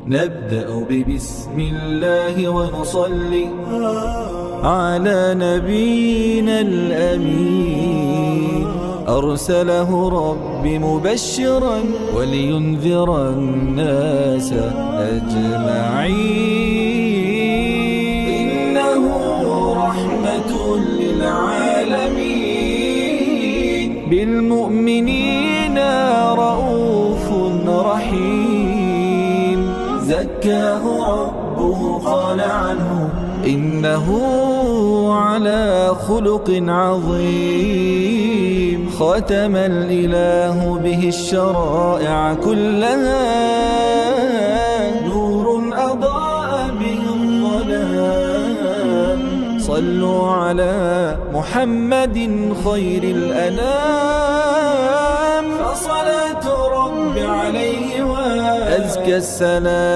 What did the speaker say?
نبدأ ببسم الله ونصلي على نبينا الأمين، أرسله رب مبشرا ولينذر الناس أجمعين. إنه رحمة للعالمين، بالمؤمنين رؤوف رحيم. زكاه ربه قال عنه إنه على خلق عظيم. ختم الإله به الشرائع كلها، نور أضاء به الظلام. صلوا على محمد خير الأنام، فصلاة رب عليه وأزكى السلام.